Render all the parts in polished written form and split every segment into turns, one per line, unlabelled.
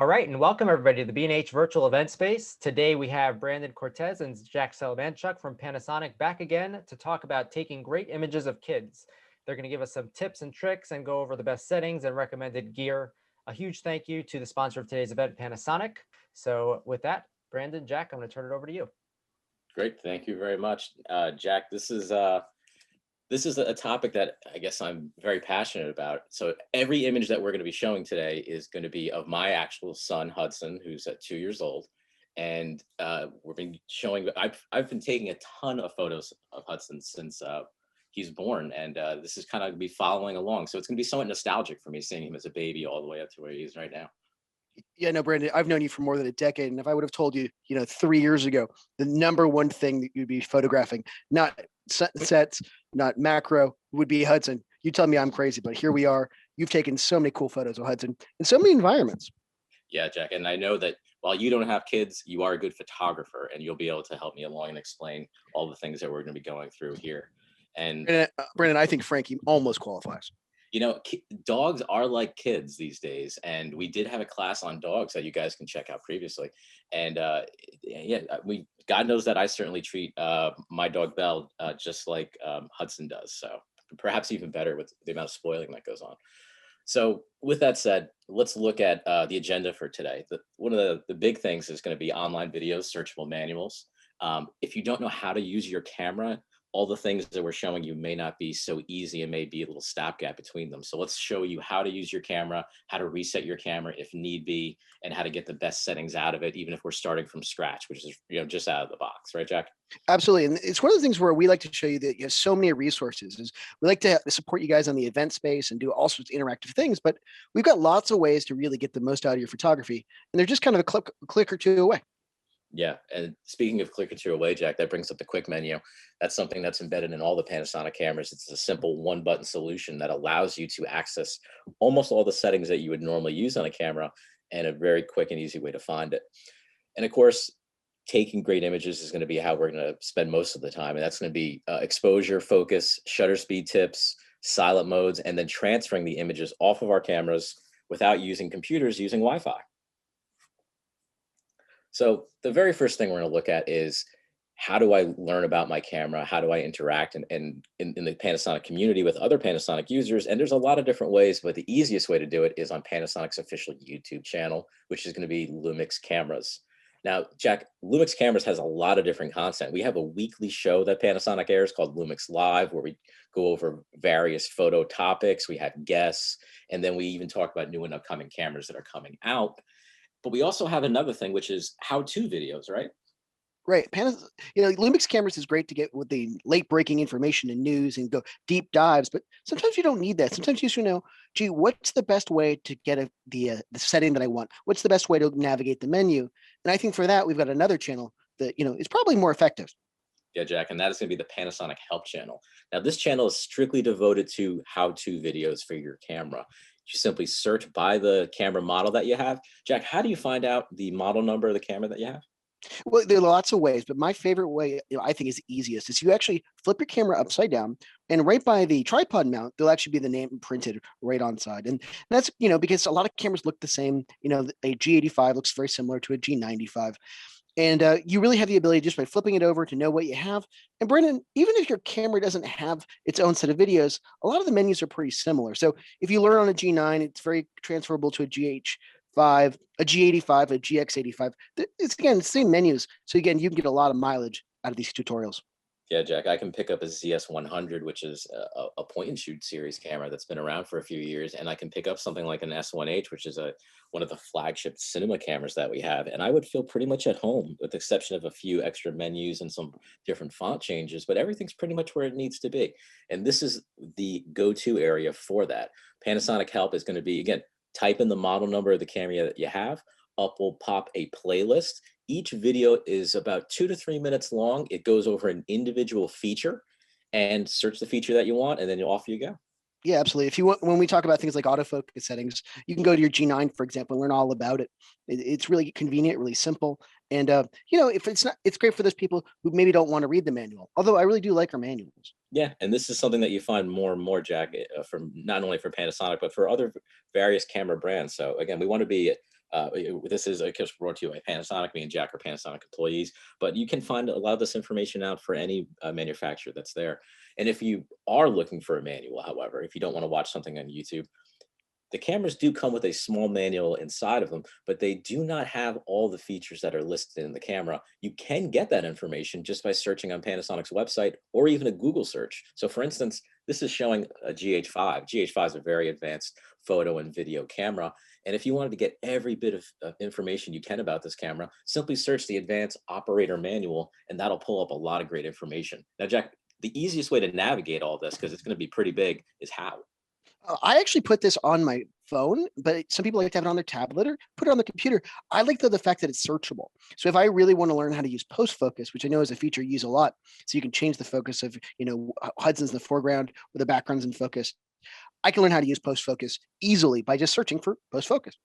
All right, and welcome everybody to the B&H Virtual Event Space. Today we have Brandon Cortez and Jack Salamanchuk from Panasonic back again to talk about taking great images of kids. They're going to give us some tips and tricks and go over the best settings and recommended gear. A huge thank you to the sponsor of today's event, Panasonic. So with that, Brandon, Jack, I'm going to turn it over to you.
Great, thank you very much, Jack. This is a topic that I guess I'm very passionate about. So every image that we're going to be showing today is going to be of my actual son, Hudson, who's at 2 years old. And we've been showing, I've been taking a ton of photos of Hudson since he's born. And this is kind of be following along. So it's going to be somewhat nostalgic for me seeing him as a baby all the way up to where he is right now.
Yeah, no, Brandon, I've known you for more than a decade. And if I would have told you, 3 years ago, the number one thing that you'd be photographing, not sets, not macro, would be Hudson. You tell me I'm crazy, but here we are. You've taken so many cool photos of Hudson in so many environments.
Yeah, Jack. And I know that while you don't have kids, you are a good photographer and you'll be able to help me along and explain all the things that we're going to be going through here. And
Brandon, I think Frankie almost qualifies.
Dogs are like kids these days, and we did have a class on dogs that you guys can check out previously. And God knows that I certainly treat my dog Belle just like Hudson does. So perhaps even better with the amount of spoiling that goes on. So with that said, let's look at the agenda for today. One of the big things is going to be online videos, searchable manuals. If you don't know how to use your camera, all the things that we're showing you may not be so easy and may be a little stopgap between them. So let's show you how to use your camera, how to reset your camera if need be, and how to get the best settings out of it, even if we're starting from scratch, which is just out of the box, right, Jack?
Absolutely. And it's one of the things where we like to show you that you have so many resources. Is we like to support you guys on the event space and do all sorts of interactive things, but we've got lots of ways to really get the most out of your photography. And they're just kind of a click or two away.
Yeah, and speaking of click or two away, Jack, that brings up the quick menu. That's something that's embedded in all the Panasonic cameras. It's a simple one-button solution that allows you to access almost all the settings that you would normally use on a camera and a very quick and easy way to find it. And of course, taking great images is going to be how we're going to spend most of the time. And that's going to be exposure, focus, shutter speed tips, silent modes, and then transferring the images off of our cameras without using computers, using Wi-Fi. So the very first thing we're going to look at is, how do I learn about my camera? How do I interact in the Panasonic community with other Panasonic users? And there's a lot of different ways, but the easiest way to do it is on Panasonic's official YouTube channel, which is going to be Lumix Cameras. Now, Jack, Lumix Cameras has a lot of different content. We have a weekly show that Panasonic airs called Lumix Live, where we go over various photo topics. We have guests, and then we even talk about new and upcoming cameras that are coming out. But we also have another thing, which is how-to videos, right?
Right. Lumix Cameras is great to get with the late breaking information and news and go deep dives, but sometimes you don't need that. Sometimes you should know, gee, what's the best way to get the setting that I want? What's the best way to navigate the menu? And I think for that, we've got another channel that, is probably more effective.
Yeah, Jack, and that is going to be the Panasonic Help channel. Now, this channel is strictly devoted to how-to videos for your camera. You simply search by the camera model that you have. Jack, how do you find out the model number of the camera that you have?
Well, there are lots of ways, but my favorite way, I think is easiest, is you actually flip your camera upside down, and right by the tripod mount, there'll actually be the name printed right on side. And that's, because a lot of cameras look the same. A G85 looks very similar to a G95. And you really have the ability just by flipping it over to know what you have. And Brandon, even if your camera doesn't have its own set of videos, a lot of the menus are pretty similar. So if you learn on a G9, it's very transferable to a GH5, a G85, a GX85. It's, again, the same menus. So again, you can get a lot of mileage out of these tutorials.
Yeah, Jack, I can pick up a ZS100, which is a point and shoot series camera that's been around for a few years. And I can pick up something like an S1H, which is one of the flagship cinema cameras that we have. And I would feel pretty much at home, with the exception of a few extra menus and some different font changes, but everything's pretty much where it needs to be. And this is the go-to area for that. Panasonic Help is going to be, again, type in the model number of the camera that you have. Up will pop a playlist. Each video is about 2 to 3 minutes long. It goes over an individual feature, and search the feature that you want, and then off you go.
Yeah, absolutely. If you want, when we talk about things like autofocus settings, you can go to your G9, for example, and learn all about it. It's really convenient, really simple. And, if it's not, it's great for those people who maybe don't want to read the manual. Although I really do like our manuals.
Yeah, and this is something that you find more and more, Jack, from not only for Panasonic, but for other various camera brands. So again, we want to be This is, of course, brought to you by Panasonic. Me and Jack are Panasonic employees, but you can find a lot of this information out for any manufacturer that's there. And if you are looking for a manual, however, if you don't want to watch something on YouTube, the cameras do come with a small manual inside of them, but they do not have all the features that are listed in the camera. You can get that information just by searching on Panasonic's website or even a Google search. So for instance, this is showing a GH5. GH5 is a very advanced photo and video camera. And if you wanted to get every bit of information you can about this camera, simply search the advanced operator manual, and that'll pull up a lot of great information. Now, Jack, the easiest way to navigate all this, because it's going to be pretty big, is how?
I actually put this on my phone, but some people like to have it on their tablet or put it on the computer. I like the fact that it's searchable. So if I really want to learn how to use post focus, which I know is a feature you use a lot, so you can change the focus of, Hudson's in the foreground or the background's in focus. I can learn how to use post focus easily by just searching for post focus.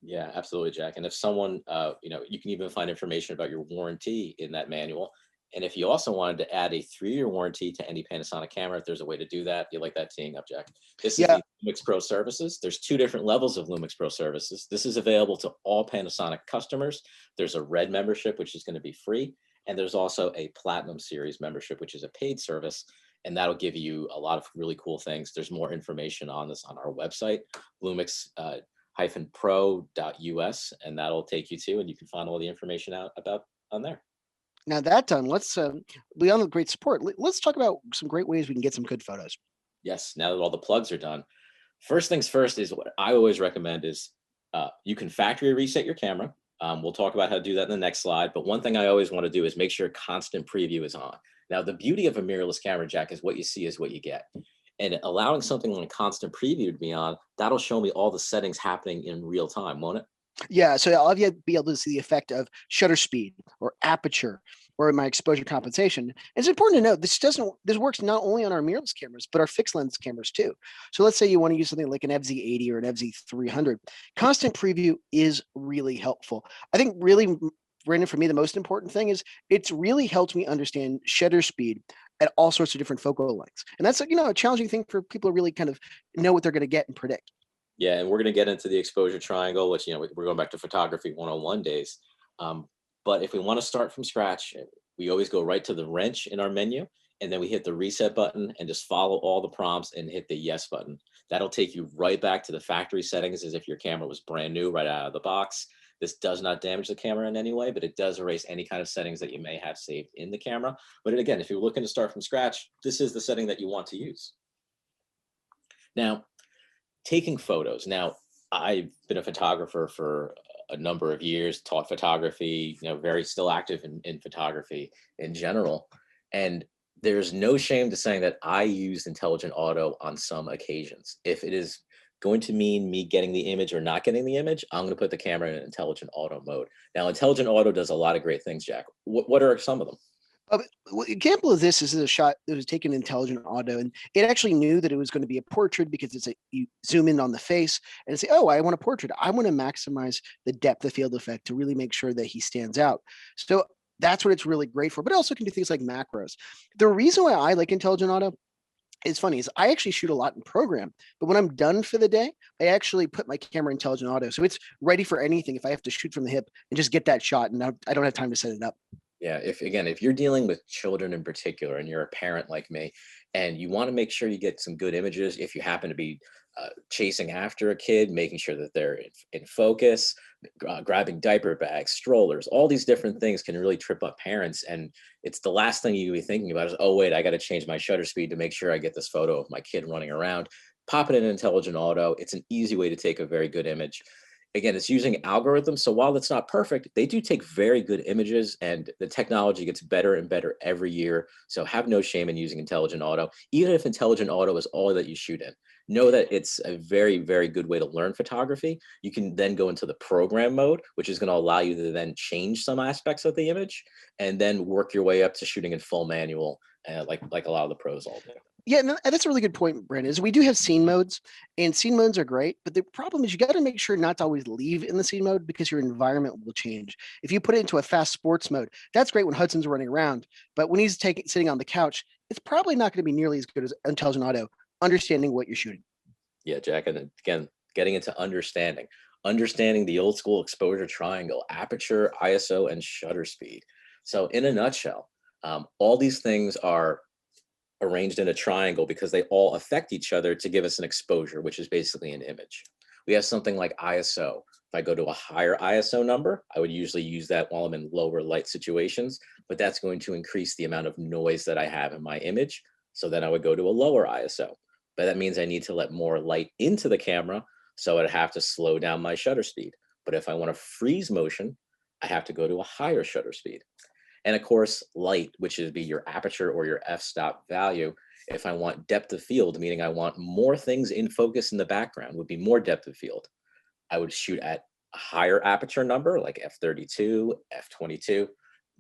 Yeah, absolutely, Jack. And if someone, you can even find information about your warranty in that manual. And if you also wanted to add a 3-year warranty to any Panasonic camera, if there's a way to do that, you like that teeing up, Jack. This is
Yeah.
the Lumix Pro services. There's 2 different levels of Lumix Pro services. This is available to all Panasonic customers. There's a Red membership, which is going to be free. And there's also a Platinum Series membership, which is a paid service. And that'll give you a lot of really cool things. There's more information on this on our website, lumix-pro.us, and that'll take you to, and you can find all the information out about on there.
Now that done, let's beyond the great support, let's talk about some great ways we can get some good photos.
Yes, now that all the plugs are done, first things first is what I always recommend is you can factory reset your camera. We'll talk about how to do that in the next slide. But one thing I always want to do is make sure constant preview is on. Now, the beauty of a mirrorless camera, Jack, is what you see is what you get. And allowing something like constant preview to be on, that'll show me all the settings happening in real time, won't it?
Yeah, so I'll be able to see the effect of shutter speed or aperture or my exposure compensation. And it's important to note this works not only on our mirrorless cameras, but our fixed lens cameras too. So let's say you want to use something like an FZ80 or an FZ300. Constant preview is really helpful. I think really, Brandon, for me, the most important thing is it's really helped me understand shutter speed at all sorts of different focal lengths. And that's a challenging thing for people to really kind of know what they're going to get and predict.
Yeah, and we're going to get into the exposure triangle, which, we're going back to photography 101 days. But if we want to start from scratch, we always go right to the wrench in our menu, and then we hit the reset button and just follow all the prompts and hit the yes button. That'll take you right back to the factory settings as if your camera was brand new right out of the box. This does not damage the camera in any way, but it does erase any kind of settings that you may have saved in the camera. But again, if you're looking to start from scratch, this is the setting that you want to use. Now, taking photos. Now, I've been a photographer for a number of years, taught photography, very still active in photography in general. And there's no shame to saying that I use intelligent auto on some occasions. If it is going to mean me getting the image or not getting the image, I'm going to put the camera in intelligent auto mode. Now, intelligent auto does a lot of great things, Jack. What are some of them?
Example of this is a shot that was taken in intelligent auto, and it actually knew that it was going to be a portrait because you zoom in on the face and say, oh, I want a portrait. I want to maximize the depth of field effect to really make sure that he stands out. So that's what it's really great for, but it also can do things like macros. The reason why I like intelligent auto is funny is I actually shoot a lot in program, but when I'm done for the day, I actually put my camera in intelligent auto. So it's ready for anything if I have to shoot from the hip and just get that shot, and I don't have time to set it up.
Yeah, if you're dealing with children in particular and you're a parent like me and you want to make sure you get some good images, if you happen to be chasing after a kid, making sure that they're in focus, grabbing diaper bags, strollers, all these different things can really trip up parents. And it's the last thing you be thinking about is, oh, wait, I got to change my shutter speed to make sure I get this photo of my kid running around. Pop it in intelligent auto. It's an easy way to take a very good image. Again, it's using algorithms. So while it's not perfect, they do take very good images, and the technology gets better and better every year. So have no shame in using intelligent auto. Even if intelligent auto is all that you shoot in, know that it's a very, very good way to learn photography. You can then go into the program mode, which is going to allow you to then change some aspects of the image and then work your way up to shooting in full manual, like a lot of the pros all do.
Yeah, no, that's a really good point, Brandon. Is we do have scene modes, and scene modes are great, but the problem is you got to make sure not to always leave in the scene mode because your environment will change. If you put it into a fast sports mode, that's great when Hudson's running around, but when he's sitting on the couch, it's probably not going to be nearly as good as intelligent auto, understanding what you're shooting.
Yeah, Jack, and again, getting into understanding. understanding the old school exposure triangle, aperture, ISO, and shutter speed. So in a nutshell, all these things are arranged in a triangle because they all affect each other to give us an exposure, which is basically an image. We have something like ISO. If I go to a higher ISO number, I would usually use that while I'm in lower light situations, but that's going to increase the amount of noise that I have in my image. So then I would go to a lower ISO, but that means I need to let more light into the camera. So I'd have to slow down my shutter speed. But if I want to freeze motion, I have to go to a higher shutter speed. And of course, light, which would be your aperture or your f-stop value. If I want depth of field, meaning I want more things in focus in the background, would be more depth of field. I would shoot at a higher aperture number like f32, f22,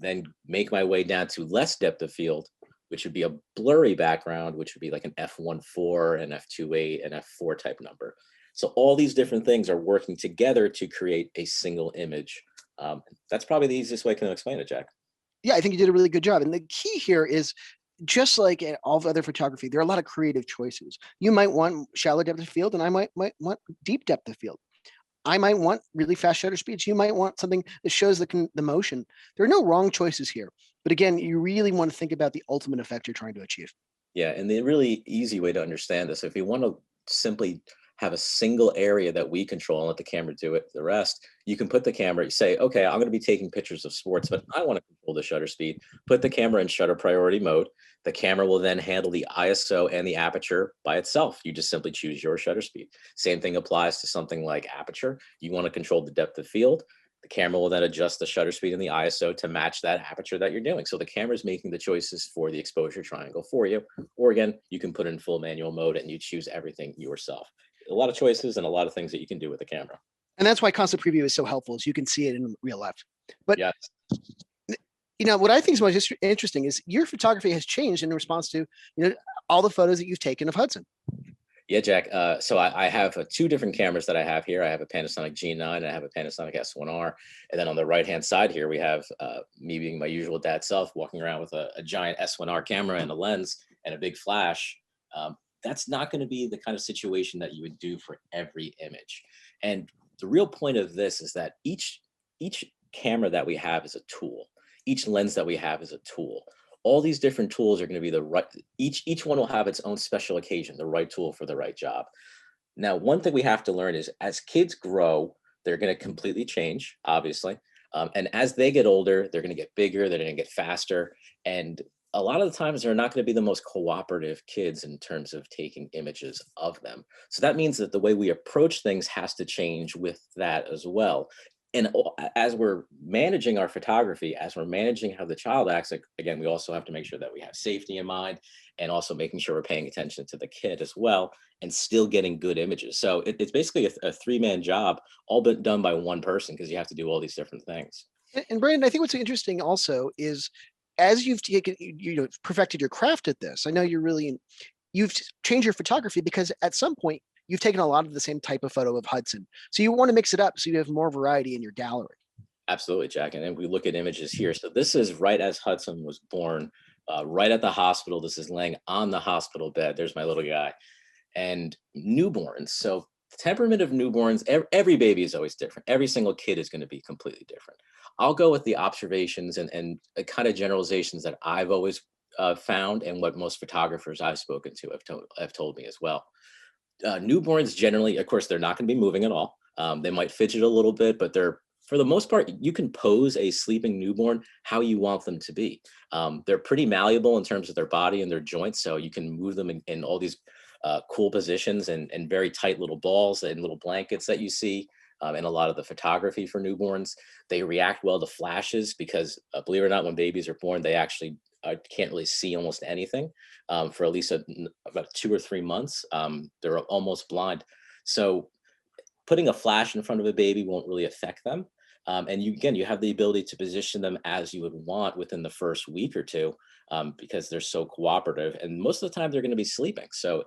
then make my way down to less depth of field, which would be a blurry background, which would be like an f1.4, an f2.8, an f4 type number. So all these different things are working together to create a single image. That's probably the easiest way I can explain it, Jack.
Yeah, I think you did a really good job. And the key here is, just like in all of other photography, there are a lot of creative choices. You might want shallow depth of field, and I might want deep depth of field. I might want really fast shutter speeds. You might want something that shows the motion. There are no wrong choices here. But again, you really want to think about the ultimate effect you're trying to achieve.
Yeah, and the really easy way to understand this, if you want to simply have a single area that we control and let the camera do it, the rest, you can put the camera, you say, okay, I'm going to be taking pictures of sports, but I want to control the shutter speed. Put the camera in shutter priority mode. The camera will then handle the ISO and the aperture by itself. You just simply choose your shutter speed. Same thing applies to something like aperture. You want to control the depth of field. The camera will then adjust the shutter speed and the ISO to match that aperture that you're doing. So the camera is making the choices for the exposure triangle for you. Or again, you can put in full manual mode and you choose everything yourself. A lot of choices and a lot of things that you can do with the camera.
And that's why constant preview is so helpful, is you can see it in real life. But
yes,
what I think is most interesting is your photography has changed in response to all the photos that you've taken of Hudson.
Yeah, Jack. So I have two different cameras that I have here. I have a Panasonic G9 and I have a Panasonic S1R. And then on the right-hand side here, we have me being my usual dad self, walking around with a giant S1R camera and a lens and a big flash. That's not going to be the kind of situation that you would do for every image. And the real point of this is that each camera that we have is a tool. Each lens that we have is a tool. All these different tools are going to be the right, each one will have its own special occasion, the right tool for the right job. Now, one thing we have to learn is as kids grow, they're going to completely change, obviously. And as they get older, they're going to get bigger, they're going to get faster. And a lot of the times they're not going to be the most cooperative kids in terms of taking images of them. So that means that the way we approach things has to change with that as well. And as we're managing our photography, as we're managing how the child acts, again, we also have to make sure that we have safety in mind and also making sure we're paying attention to the kid as well and still getting good images. So it's basically a three-man job, all but done by one person because you have to do all these different things.
And Brandon, I think what's interesting also is as you've taken, perfected your craft at this, I know you've changed your photography because at some point you've taken a lot of the same type of photo of Hudson. So you want to mix it up so you have more variety in your gallery.
Absolutely, Jack. And then we look at images here. So this is right as Hudson was born, right at the hospital. This is laying on the hospital bed. There's my little guy. And newborns. So the temperament of newborns, every baby is always different. Every single kid is going to be completely different. I'll go with the observations and kind of generalizations that I've always found and what most photographers I've spoken to have told me as well. Newborns generally, of course, they're not going to be moving at all. They might fidget a little bit, but for the most part, you can pose a sleeping newborn how you want them to be. They're pretty malleable in terms of their body and their joints, so you can move them in all these cool positions and very tight little balls and little blankets that you see in a lot of the photography for newborns. They react well to flashes because, believe it or not, when babies are born, they actually can't really see almost anything for at least about 2 or 3 months. They're almost blind. So putting a flash in front of a baby won't really affect them. And you have the ability to position them as you would want within the first week or two because they're so cooperative. And most of the time they're going to be sleeping. So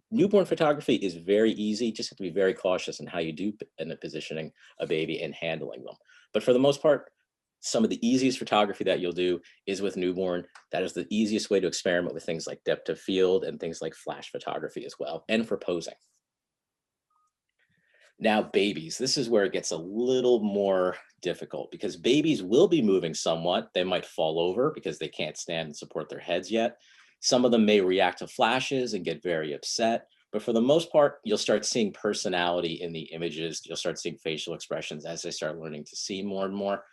newborn photography is very easy. Just have to be very cautious in how you do in the positioning a baby and handling them. But for the most part, some of the easiest photography that you'll do is with newborn. That is the easiest way to experiment with things like depth of field and things like flash photography as well, and for posing. Now, babies, this is where it gets a little more difficult because babies will be moving somewhat. They might fall over because they can't stand and support their heads yet. Some of them may react to flashes and get very upset. But for the most part, you'll start seeing personality in the images. You'll start seeing facial expressions as they start learning to see more and more.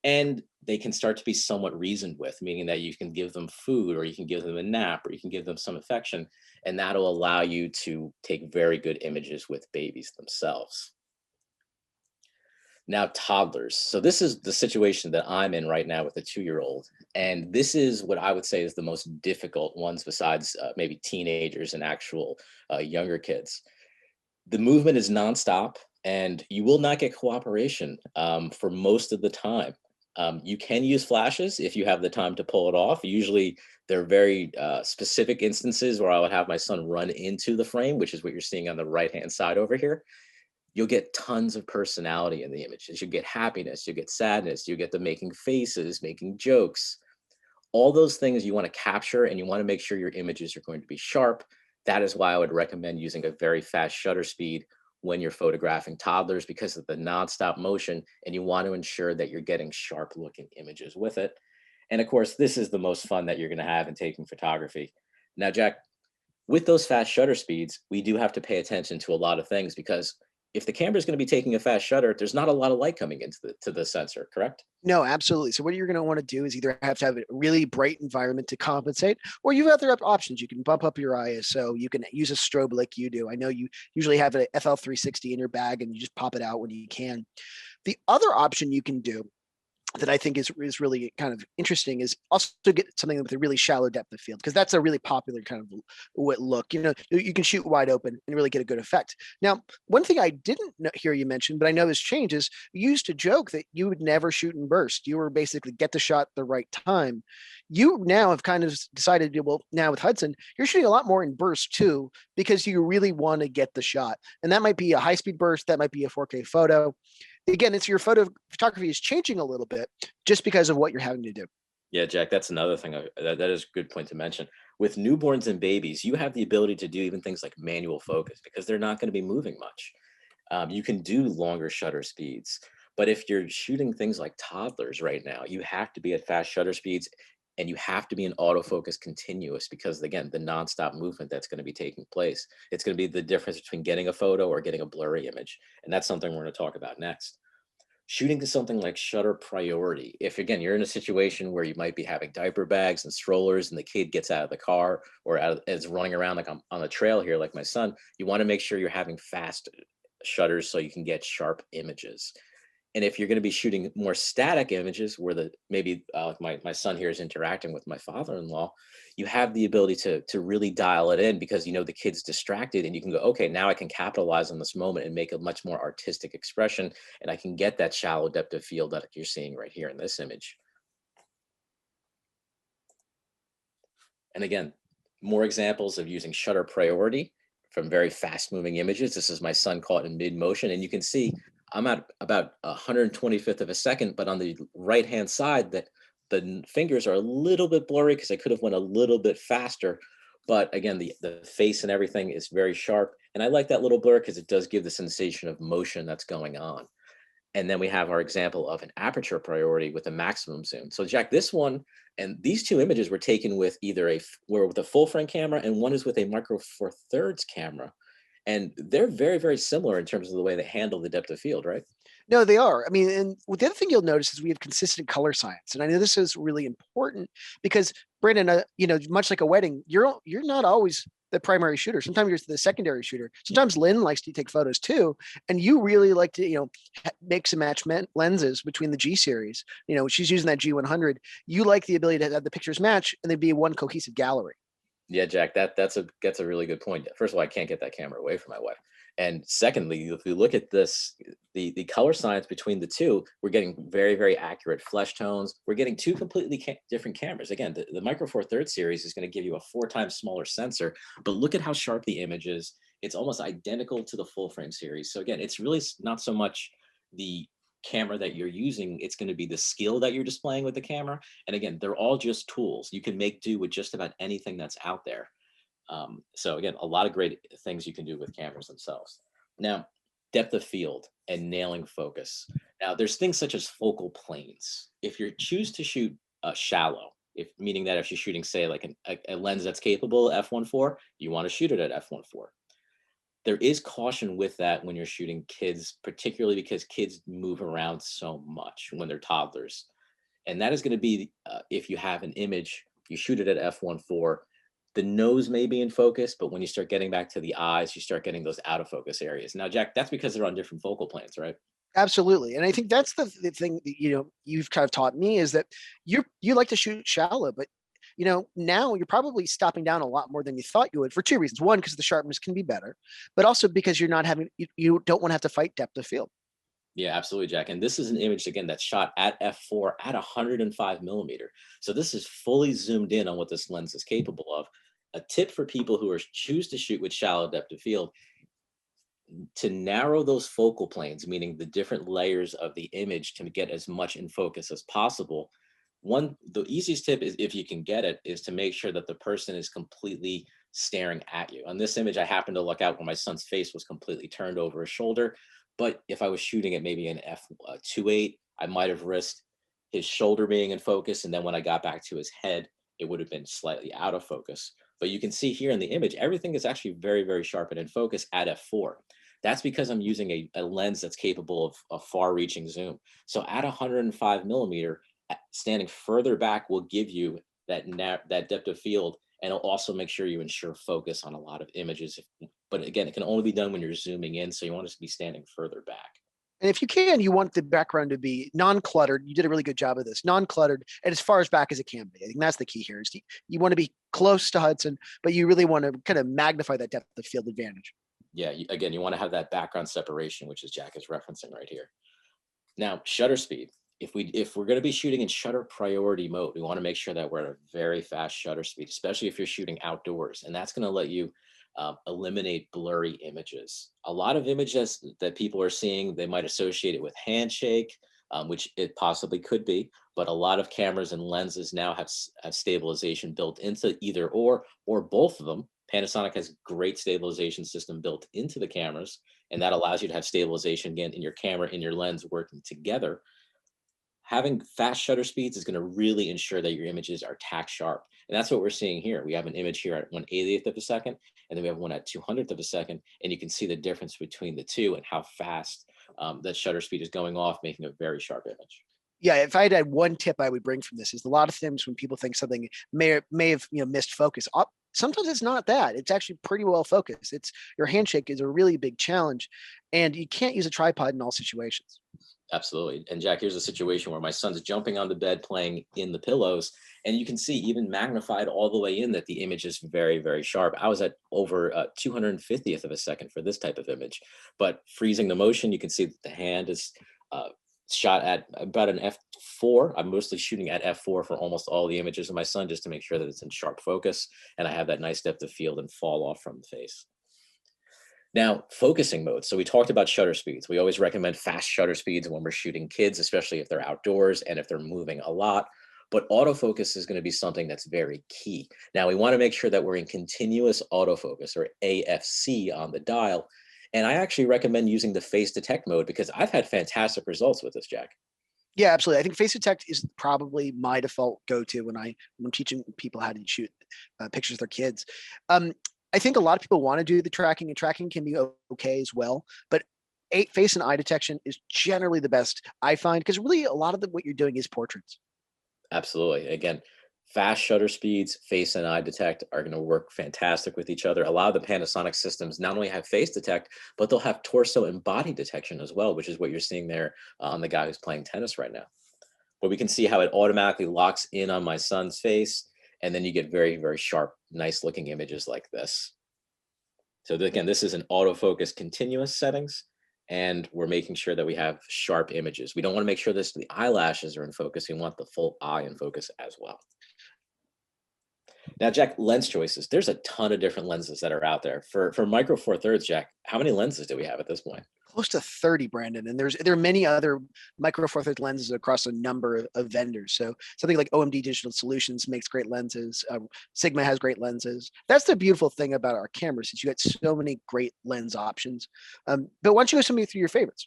And they can start to be somewhat reasoned with, meaning that you can give them food or you can give them a nap or you can give them some affection. And that'll allow you to take very good images with babies themselves. Now, toddlers. So this is the situation that I'm in right now with a 2-year-old. And this is what I would say is the most difficult ones besides maybe teenagers and actual younger kids. The movement is nonstop and you will not get cooperation for most of the time. You can use flashes if you have the time to pull it off. Usually there are very specific instances where I would have my son run into the frame, which is what you're seeing on the right-hand side over here. You'll get tons of personality in the images. You get happiness, you get sadness, you get the making faces, making jokes, all those things you want to capture and you want to make sure your images are going to be sharp. That is why I would recommend using a very fast shutter speed when you're photographing toddlers because of the nonstop motion and you want to ensure that you're getting sharp looking images with it. And of course, this is the most fun that you're going to have in taking photography. Now, Jack, with those fast shutter speeds, we do have to pay attention to a lot of things because if the camera is going to be taking a fast shutter, there's not a lot of light coming into the sensor, correct?
No, absolutely. So what you're going to want to do is either have to have a really bright environment to compensate, or you have other options. You can bump up your ISO. You can use a strobe like you do. I know you usually have an FL360 in your bag and you just pop it out when you can. The other option you can do that I think is really kind of interesting is also get something with a really shallow depth of field because that's a really popular kind of look. You know, you can shoot wide open and really get a good effect. Now, one thing I didn't hear you mention, but I know this changes. You used to joke that you would never shoot in burst. You were basically get the shot at the right time. You now have kind of decided to, well, now with Hudson, you're shooting a lot more in burst too because you really want to get the shot, and that might be a high speed burst, that might be a 4K photo. Again, it's your photography is changing a little bit just because of what you're having to do.
Yeah, Jack, that's another thing. That is a good point to mention. With newborns and babies, you have the ability to do even things like manual focus because they're not going to be moving much. You can do longer shutter speeds. But if you're shooting things like toddlers right now, you have to be at fast shutter speeds and you have to be in autofocus continuous because, again, the nonstop movement that's going to be taking place. It's going to be the difference between getting a photo or getting a blurry image. And that's something we're going to talk about next. Shooting to something like shutter priority. If again, you're in a situation where you might be having diaper bags and strollers and the kid gets out of the car or is running around like on the trail here, like my son, you want to make sure you're having fast shutters so you can get sharp images. And if you're going to be shooting more static images where maybe my son here is interacting with my father-in-law, you have the ability to really dial it in because you know the kid's distracted and you can go, okay, now I can capitalize on this moment and make a much more artistic expression and I can get that shallow depth of field that you're seeing right here in this image. And again, more examples of using shutter priority from very fast moving images. This is my son caught in mid motion and you can see I'm at about 125th of a second, but on the right-hand side, that the fingers are a little bit blurry because I could have went a little bit faster. But again, the face and everything is very sharp. And I like that little blur because it does give the sensation of motion that's going on. And then we have our example of an aperture priority with a maximum zoom. So Jack, this one and these two images were taken with either with a full frame camera and one is with a micro four thirds camera. And they're very, very similar in terms of the way they handle the depth of field, right?
No, they are. I mean, and the other thing you'll notice is we have consistent color science, and I know this is really important because Brandon, you know, much like a wedding, you're not always the primary shooter. Sometimes you're the secondary shooter. Sometimes Lynn likes to take photos too, and you really like to, you know, mix and match lenses between the G series. You know, she's using that G100. You like the ability to have the pictures match and they'd be one cohesive gallery.
Yeah, Jack, that's a really good point. First of all, I can't get that camera away from my wife. And secondly, if we look at this, the color science between the two, we're getting very, very accurate flesh tones. We're getting two completely different cameras. Again, the Micro Four Thirds series is going to give you a 4 times smaller sensor, but look at how sharp the image is. It's almost identical to the full frame series. So again, it's really not so much the camera that you're using, it's going to be the skill that you're displaying with the camera. And again, they're all just tools. You can make do with just about anything that's out there. So again, a lot of great things you can do with cameras themselves. Now, depth of field and nailing focus. Now, there's things such as focal planes. If you choose to shoot shallow, if meaning that if you're shooting, say, like a lens that's capable of f1.4, you want to shoot it at f1.4. There is caution with that when you're shooting kids, particularly because kids move around so much when they're toddlers. And that is going to be if you have an image, you shoot it at f1.4, the nose may be in focus, but when you start getting back to the eyes, you start getting those out of focus areas. Now, Jack, that's because they're on different focal planes, right?
Absolutely. And I think that's the thing that, you've kind of taught me is that you like to shoot shallow, but now you're probably stopping down a lot more than you thought you would for two reasons. One, because the sharpness can be better, but also because you're not having, you don't want to have to fight depth of field.
Yeah, absolutely, Jack. And this is an image, again, that's shot at f4 at 105 millimeter. So this is fully zoomed in on what this lens is capable of. A tip for people who choose to shoot with shallow depth of field, to narrow those focal planes, meaning the different layers of the image to get as much in focus as possible. The easiest tip is, if you can get it, is to make sure that the person is completely staring at you. On this image, I happened to look out when my son's face was completely turned over his shoulder. But if I was shooting at maybe an f2.8, I might have risked his shoulder being in focus. And then when I got back to his head, it would have been slightly out of focus. But you can see here in the image, everything is actually very, very sharp and in focus at f4. That's because I'm using a lens that's capable of a far-reaching zoom. So at 105 millimeter, standing further back will give you that depth of field, and it'll also make sure you ensure focus on a lot of images. But again, it can only be done when you're zooming in, so you want us to be standing further back.
And if you can, you want the background to be non-cluttered. You did a really good job of this, non-cluttered, and as far as back as it can be. I think that's the key here. Is you want to be close to Hudson, but you really want to kind of magnify that depth of field advantage.
Yeah, again, you want to have that background separation, which is Jack is referencing right here. Now, shutter speed. If we're going to be shooting in shutter priority mode, we want to make sure that we're at a very fast shutter speed, especially if you're shooting outdoors, and that's going to let you eliminate blurry images. A lot of images that people are seeing, they might associate it with handshake, which it possibly could be, but a lot of cameras and lenses now have stabilization built into either or both of them. Panasonic has great stabilization system built into the cameras, and that allows you to have stabilization again in your camera, in your lens, working together. Having fast shutter speeds is going to really ensure that your images are tack sharp. And that's what we're seeing here. We have an image here at 1/80th of a second, and then we have one at 200th of a second. And you can see the difference between the two and how fast that shutter speed is going off, making a very sharp image.
Yeah, if I had one tip I would bring from this is a lot of times when people think something may have missed focus. Sometimes it's not that. It's actually pretty well focused. It's your handshake is a really big challenge, and you can't use a tripod in all situations.
Absolutely. And Jack, here's a situation where my son's jumping on the bed playing in the pillows, and you can see even magnified all the way in that the image is very, very sharp. I was at over 250th of a second for this type of image, but freezing the motion, you can see that the hand is shot at about an f4. I'm mostly shooting at f4 for almost all the images of my son, just to make sure that it's in sharp focus and I have that nice depth of field and fall off from the face. Now, focusing mode. So we talked about shutter speeds. We always recommend fast shutter speeds when we're shooting kids, especially if they're outdoors and if they're moving a lot. But autofocus is going to be something that's very key. Now, we want to make sure that we're in continuous autofocus, or AFC, on the dial. And I actually recommend using the face detect mode because I've had fantastic results with this, Jack.
Yeah, absolutely. I think face detect is probably my default go-to when I'm teaching people how to shoot pictures of their kids. I think a lot of people want to do the tracking, and tracking can be okay as well. But face and eye detection is generally the best, I find, because really a lot of what you're doing is portraits.
Absolutely. Again, fast shutter speeds, face and eye detect are going to work fantastic with each other. A lot of the Panasonic systems not only have face detect, but they'll have torso and body detection as well, which is what you're seeing there on the guy who's playing tennis right now. But we can see how it automatically locks in on my son's face, and then you get very, very sharp, nice looking images like this. So again, this is an autofocus continuous settings, and we're making sure that we have sharp images. We don't want to make sure the eyelashes are in focus. We want the full eye in focus as well. Now, Jack, lens choices. There's a ton of different lenses that are out there. For micro four thirds, Jack, how many lenses do we have at this point?
Close to 30, Brandon. And there are many other micro four thirds lenses across a number of vendors. So something like OMD Digital Solutions makes great lenses. Sigma has great lenses. That's the beautiful thing about our cameras, is you got so many great lens options. But why don't you go through your favorites?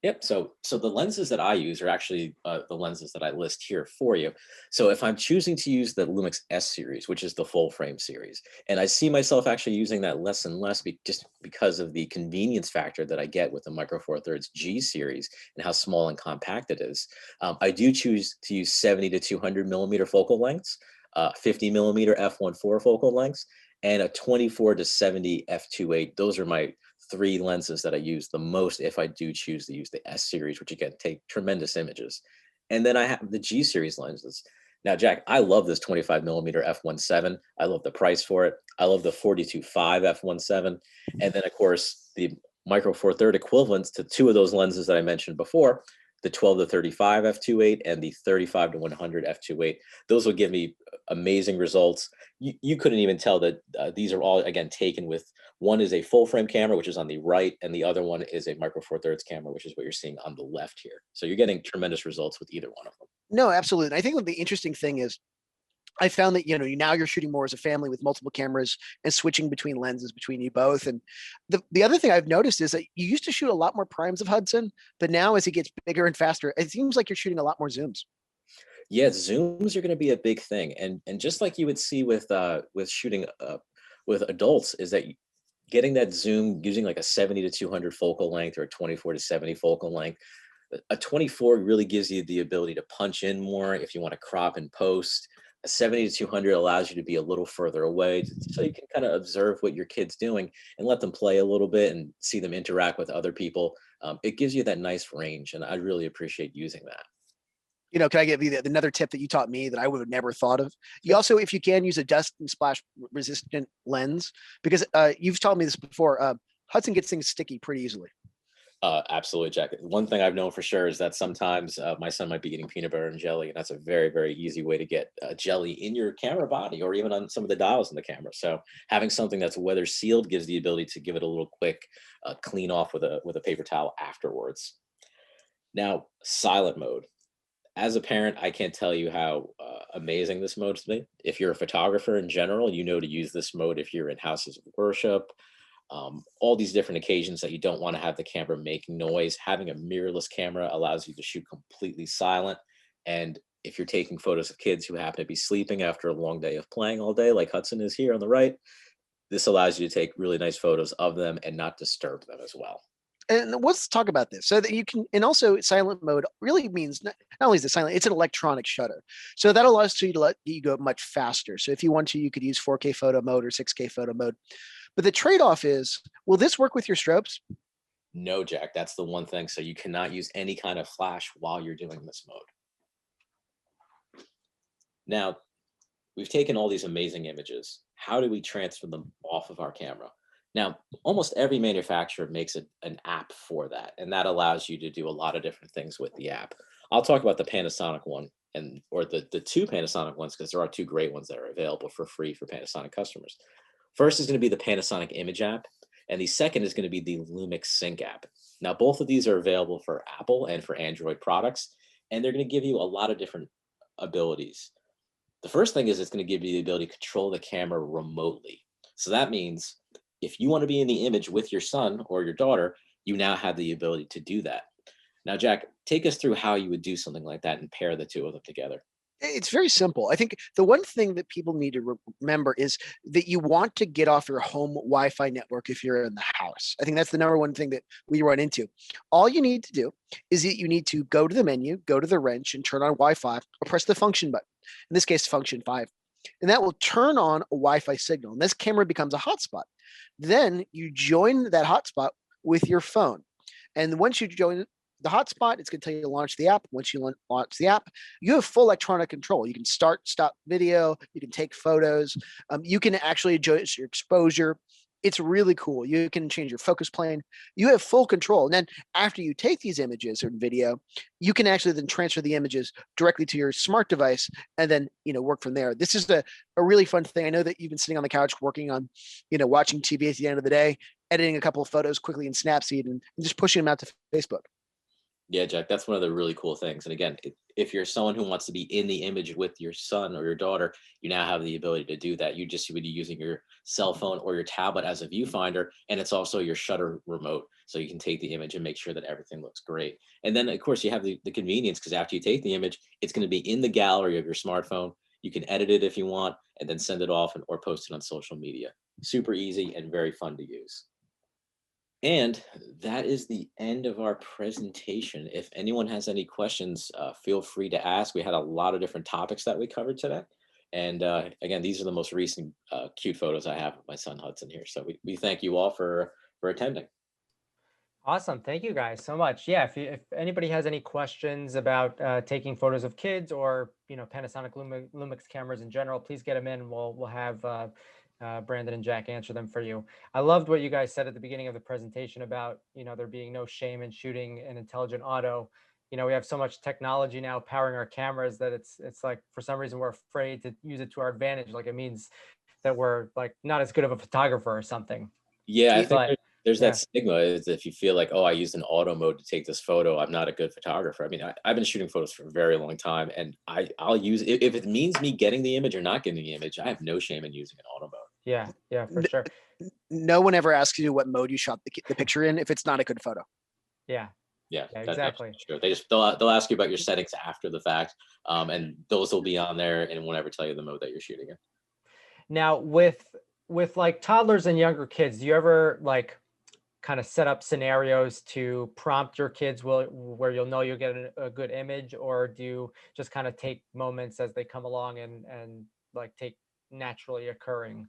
Yep. So the lenses that I use are actually the lenses that I list here for you. So if I'm choosing to use the Lumix S series, which is the full frame series, and I see myself actually using that less and less just because of the convenience factor that I get with the Micro Four Thirds G series and how small and compact it is, I do choose to use 70 to 200 millimeter focal lengths, 50 millimeter f1.4 focal lengths, and a 24 to 70 f2.8. Those are my three lenses that I use the most if I do choose to use the S series, which again take tremendous images. And then I have the G series lenses. Now, Jack, I love this 25 millimeter f1.7. I love the price for it. I love the 42.5 f1.7. And then of course the Micro Four Third equivalents to two of those lenses that I mentioned before, the 12 to 35 f2.8 and the 35 to 100 f2.8. Those will give me amazing results. You couldn't even tell that these are all, again, taken with, one is a full frame camera, which is on the right, and the other one is a Micro Four Thirds camera, which is what you're seeing on the left here. So you're getting tremendous results with either one of them.
No, absolutely. And I think what the interesting thing is, I found that, now you're shooting more as a family with multiple cameras and switching between lenses between you both. And the other thing I've noticed is that you used to shoot a lot more primes of Hudson, but now as it gets bigger and faster, it seems like you're shooting a lot more zooms.
Yeah, zooms are going to be a big thing, and just like you would see with shooting with adults, is that getting that zoom using like a 70 to 200 focal length or a 24 to 70 focal length. A 24 really gives you the ability to punch in more if you want to crop and post. A 70 to 200 allows you to be a little further away, so you can kind of observe what your kid's doing and let them play a little bit and see them interact with other people. It gives you that nice range, and I really appreciate using that.
Can I give you another tip that you taught me that I would have never thought of? You
Sure.
also, if you can, use a dust and splash resistant lens, because you've told me this before. Hudson gets things sticky pretty easily.
Absolutely, Jack. One thing I've known for sure is that sometimes my son might be eating peanut butter and jelly, and that's a very, very easy way to get jelly in your camera body or even on some of the dials in the camera. So having something that's weather sealed gives the ability to give it a little quick clean off with a paper towel afterwards. Now, silent mode. As a parent, I can't tell you how amazing this mode's been. If you're a photographer in general, you know to use this mode if you're in houses of worship, all these different occasions that you don't want to have the camera make noise. Having a mirrorless camera allows you to shoot completely silent. And if you're taking photos of kids who happen to be sleeping after a long day of playing all day, like Hudson is here on the right, this allows you to take really nice photos of them and not disturb them as well.
And let's talk about this so that you can, and also silent mode really means not only is it silent, it's an electronic shutter. So that allows you to let you go much faster. So if you want to, you could use 4K photo mode or 6K photo mode. But the trade-off is, will this work with your strobes?
No, Jack, that's the one thing. So you cannot use any kind of flash while you're doing this mode. Now, we've taken all these amazing images. How do we transfer them off of our camera? Now, almost every manufacturer makes an app for that, and that allows you to do a lot of different things with the app. I'll talk about the Panasonic one or the two Panasonic ones, because there are two great ones that are available for free for Panasonic customers. First is going to be the Panasonic Image app, and the second is going to be the Lumix Sync app. Now, both of these are available for Apple and for Android products, and they're going to give you a lot of different abilities. The first thing is it's going to give you the ability to control the camera remotely. So that means if you want to be in the image with your son or your daughter, you now have the ability to do that. Now, Jack, take us through how you would do something like that and pair the two of them together.
It's very simple. I think the one thing that people need to remember is that you want to get off your home Wi-Fi network if you're in the house. I think that's the number one thing that we run into. All you need to do is that you need to go to the menu, go to the wrench, and turn on Wi-Fi, or press the function button. In this case, function 5. And that will turn on a Wi-Fi signal. And this camera becomes a hotspot. Then you join that hotspot with your phone. And once you join the hotspot, it's going to tell you to launch the app. Once you launch the app, you have full electronic control. You can start, stop video. You can take photos. You can actually adjust your exposure. It's really cool. You can change your focus plane. You have full control. And then after you take these images or video, you can actually then transfer the images directly to your smart device and then, work from there. This is a really fun thing. I know that you've been sitting on the couch working on, watching TV at the end of the day, editing a couple of photos quickly in Snapseed and just pushing them out to Facebook.
Yeah, Jack, that's one of the really cool things. And again, if you're someone who wants to be in the image with your son or your daughter, you now have the ability to do that. You just would be using your cell phone or your tablet as a viewfinder, and it's also your shutter remote. So you can take the image and make sure that everything looks great. And then, of course, you have the convenience, because after you take the image, it's going to be in the gallery of your smartphone. You can edit it if you want, and then send it off or post it on social media. Super easy and very fun to use. And that is the end of our presentation. If anyone has any questions, feel free to ask. We had a lot of different topics that we covered today. And again, these are the most recent cute photos I have of my son Hudson here. So we thank you all for attending.
Awesome. Thank you guys so much. Yeah, if anybody has any questions about taking photos of kids or, Panasonic Lumix cameras in general, please get them in. We'll have Brandon and Jack answer them for you. I loved what you guys said at the beginning of the presentation about, there being no shame in shooting an intelligent auto. We have so much technology now powering our cameras that it's like, for some reason, we're afraid to use it to our advantage. Like, it means that we're like not as good of a photographer or something.
Yeah, I think
But
there's
yeah.
that stigma, is if you feel like, oh, I used an auto mode to take this photo, I'm not a good photographer. I mean, I've been shooting photos for a very long time, and I'll use it if it means me getting the image or not getting the image. I have no shame in using an auto mode.
Yeah, for sure.
No one ever asks you what mode you shot the picture in if it's not a good photo.
Yeah, exactly.
True. They'll ask you about your settings after the fact, and those will be on there, and won't ever tell you the mode that you're shooting in.
Now with like toddlers and younger kids, do you ever like kind of set up scenarios to prompt your kids where you'll know you'll get a good image, or do you just kind of take moments as they come along and like take naturally occurring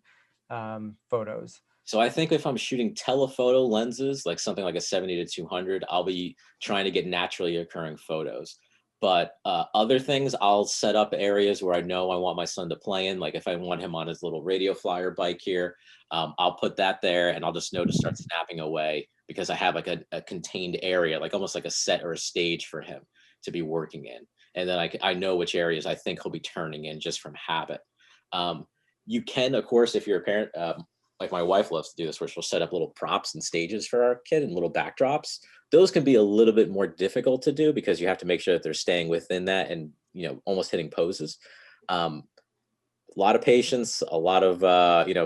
photos?
So I think if I'm shooting telephoto lenses, like something like a 70 to 200, I'll be trying to get naturally occurring photos. But other things, I'll set up areas where I know I want my son to play in. Like if I want him on his little radio flyer bike here, I'll put that there, and I'll just know to start snapping away, because I have like a contained area, like almost like a set or a stage for him to be working in. And then I know which areas I think he'll be turning in just from habit. You can, of course, if you're a parent, like my wife loves to do this, where she'll set up little props and stages for our kid and little backdrops. Those can be a little bit more difficult to do, because you have to make sure that they're staying within that and, almost hitting poses. A lot of patience, a lot of,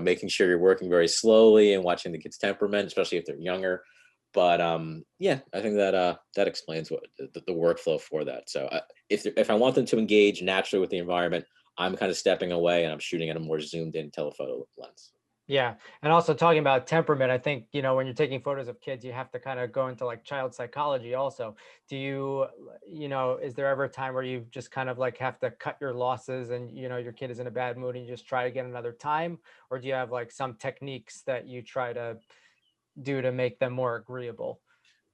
making sure you're working very slowly and watching the kid's temperament, especially if they're younger. But yeah, I think that that explains what the workflow for that. So if I want them to engage naturally with the environment, I'm kind of stepping away and I'm shooting at a more zoomed in telephoto lens.
Yeah. And also talking about temperament, I think, when you're taking photos of kids, you have to kind of go into like child psychology also. Do you, is there ever a time where you just kind of like have to cut your losses and, your kid is in a bad mood and you just try again another time? Or do you have like some techniques that you try to do to make them more agreeable?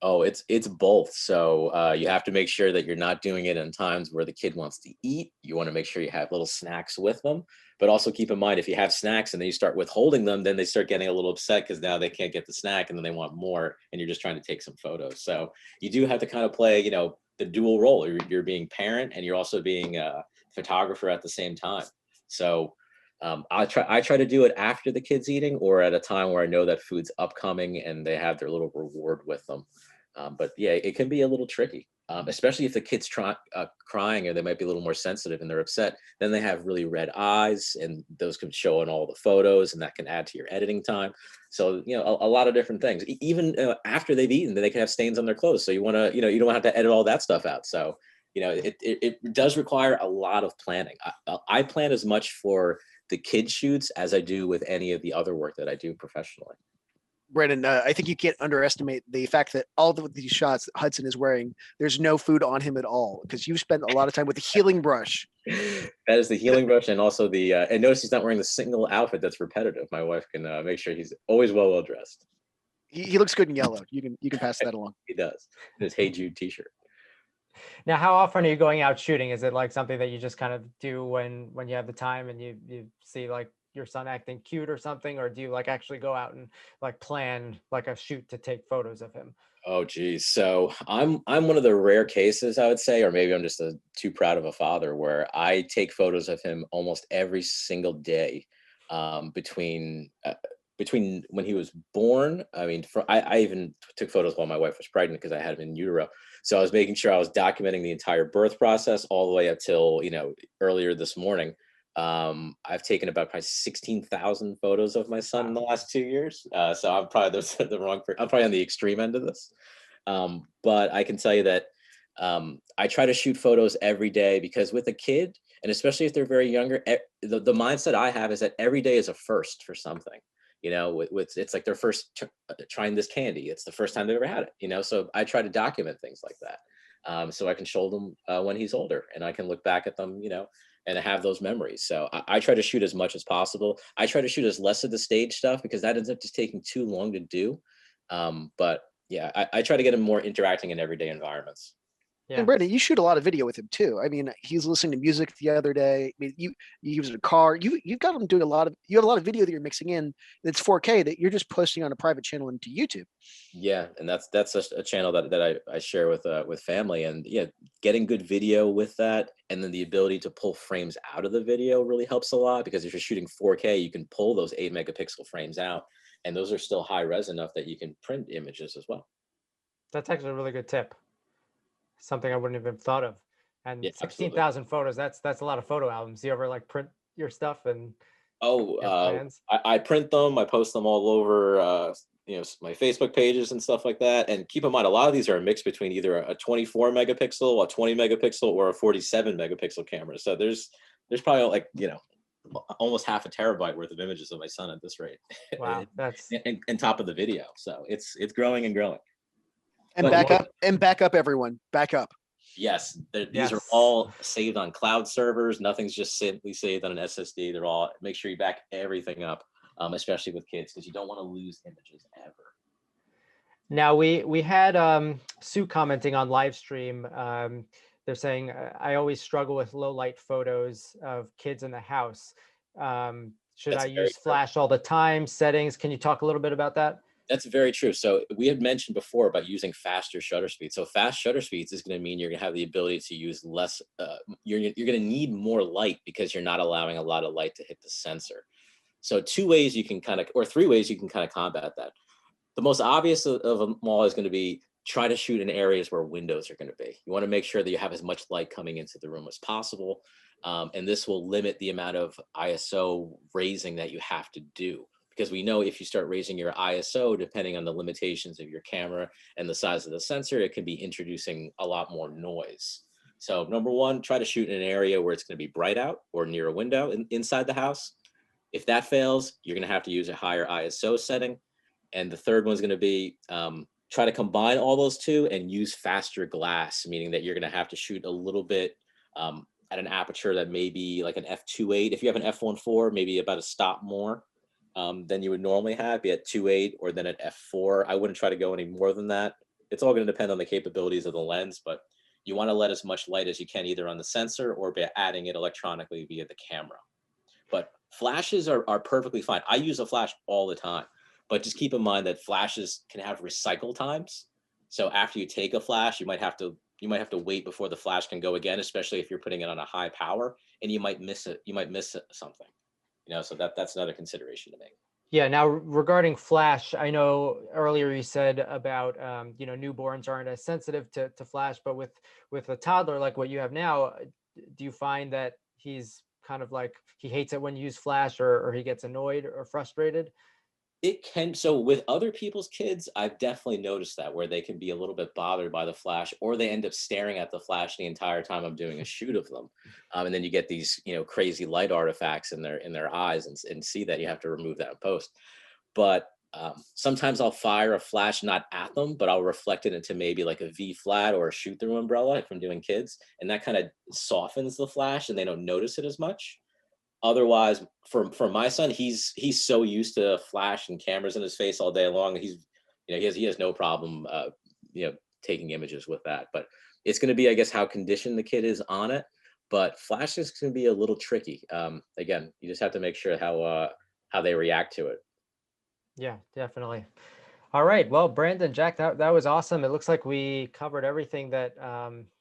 Oh, it's both. So you have to make sure that you're not doing it in times where the kid wants to eat. You want to make sure you have little snacks with them, but also keep in mind, if you have snacks and then you start withholding them, then they start getting a little upset because now they can't get the snack and then they want more, and you're just trying to take some photos. So you do have to kind of play, the dual role. You're being parent and you're also being a photographer at the same time. So I try to do it after the kids eating, or at a time where I know that food's upcoming and they have their little reward with them. But yeah, it can be a little tricky, especially if the kid's crying, or they might be a little more sensitive and they're upset. Then they have really red eyes, and those can show in all the photos, and that can add to your editing time. So, a lot of different things. Even after they've eaten, they can have stains on their clothes. So you want to, you don't have to edit all that stuff out. So, it does require a lot of planning. I plan as much for the kid shoots as I do with any of the other work that I do professionally.
Brandon, I think you can't underestimate the fact that all of these shots that Hudson is wearing, there's no food on him at all, because you've spent a lot of time with the healing brush.
That is the healing brush, and also and notice he's not wearing the single outfit that's repetitive. My wife can make sure he's always well dressed.
He looks good in yellow. You can pass that along.
He does. His Hey Jude t-shirt.
Now, how often are you going out shooting? Is it like something that you just kind of do when you have the time and you see like, your son acting cute or something, or do you like actually go out and like plan like a shoot to take photos of him?
Oh geez. So I'm one of the rare cases, I would say, or maybe I'm just too proud of a father, where I take photos of him almost every single day, between when he was born. I mean, I even took photos while my wife was pregnant because I had him in utero. So I was making sure I was documenting the entire birth process all the way up till earlier this morning. I've taken about probably 16,000 photos of my son in the last 2 years. So I'm probably the wrong. I'm probably on the extreme end of this. But I can tell you that I try to shoot photos every day because with a kid, and especially if they're very younger, the mindset I have is that every day is a first for something. It's like their first trying this candy. It's the first time they've ever had it. So I try to document things like that, so I can show them when he's older, and I can look back at them, and have those memories. So I try to shoot as much as possible. I try to shoot as less of the stage stuff because that ends up just taking too long to do. But yeah, I try to get him more interacting in everyday environments.
And
Yeah.
Brandon, you shoot a lot of video with him too. I mean, he's listening to music the other day. I mean, you use a car. You've got him doing you have a lot of video that you're mixing in that's 4K that you're just posting on a private channel into YouTube.
Yeah, and that's a channel that I share with family, and yeah, getting good video with that, and then the ability to pull frames out of the video really helps a lot, because if you're shooting 4K, you can pull those 8 megapixel frames out, and those are still high res enough that you can print images as well.
That's actually a really good tip. Something I wouldn't have even thought of. And
Yeah, absolutely.
16,000 photos, that's a lot of photo albums. Do you ever like print your stuff and
Oh,
have plans?
I print them. I post them all over, my Facebook pages and stuff like that. And keep in mind, a lot of these are a mix between either a 24 megapixel, a 20 megapixel, or a 47 megapixel camera. So there's probably like almost half a terabyte worth of images of my son at this rate.
Wow, that's
and top of the video. So it's growing and growing.
And back up, everyone. Back up.
Yes, these are
Yes.
all saved on cloud servers. Nothing's just simply saved on an SSD. They're all, make sure you back everything up, especially with kids, because you don't want to lose images ever.
Now we had Sue commenting on live stream. They're saying I always struggle with low light photos of kids in the house. Should
That's
I
very
use
true.
flash all the time? Settings? Can you talk a little bit about that?
That's very true. So we had mentioned before about using faster shutter speeds. So fast shutter speeds is going to mean you're going to have the ability to use less. You're going to need more light because you're not allowing a lot of light to hit the sensor. So three ways you can kind of combat that. The most obvious of them all is going to be try to shoot in areas where windows are going to be. You want to make sure that you have as much light coming into the room as possible. And this will limit the amount of ISO raising that you have to do. Because we know if you start raising your ISO, depending on the limitations of your camera and the size of the sensor, it can be introducing a lot more noise. So number one, try to shoot in an area where it's going to be bright out or near a window inside the house. If that fails, you're going to have to use a higher ISO setting. And the third one's going to be try to combine all those two and use faster glass, meaning that you're going to have to shoot a little bit at an aperture that may be like an f2.8. If you have an f1.4, maybe about a stop more than you would normally have, be at 2.8 or then at f4. I wouldn't try to go any more than that. It's all going to depend on the capabilities of the lens, but you want to let as much light as you can either on the sensor or by adding it electronically via the camera. But flashes are perfectly fine. I use a flash all the time, but just keep in mind that flashes can have recycle times. So after you take a flash, you might have to wait before the flash can go again, especially if you're putting it on a high power, and you might miss it. You might miss something. So that's another consideration to make.
Yeah. Now regarding flash, I know earlier you said about newborns aren't as sensitive to flash, but with a toddler like what you have now, do you find that he's kind of like he hates it when you use flash, or he gets annoyed or frustrated?
It can. So with other people's kids, I've definitely noticed that, where they can be a little bit bothered by the flash, or they end up staring at the flash the entire time I'm doing a shoot of them. And then you get these, crazy light artifacts in their eyes, and see that you have to remove that in post. But sometimes I'll fire a flash not at them, but I'll reflect it into maybe like a V flat or a shoot through umbrella if I'm doing kids. And that kind of softens the flash and they don't notice it as much. Otherwise, for my son, he's so used to flash and cameras in his face all day long. He has no problem taking images with that. But it's going to be, I guess, how conditioned the kid is on it. but flashes can be a little tricky. Again, you just have to make sure how they react to it.
Yeah, definitely. All right. Well, Brandon, Jack, that was awesome. It looks like we covered everything that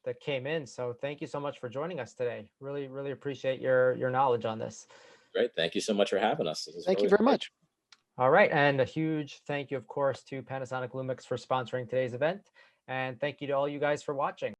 that came in. So thank you so much for joining us today. Really, really appreciate your knowledge on this.
Great. Thank you so much for having us. This is
Thank you
really
very
great.
much.
All right. And a huge thank you, of course, to Panasonic Lumix for sponsoring today's event. And thank you to all you guys for watching.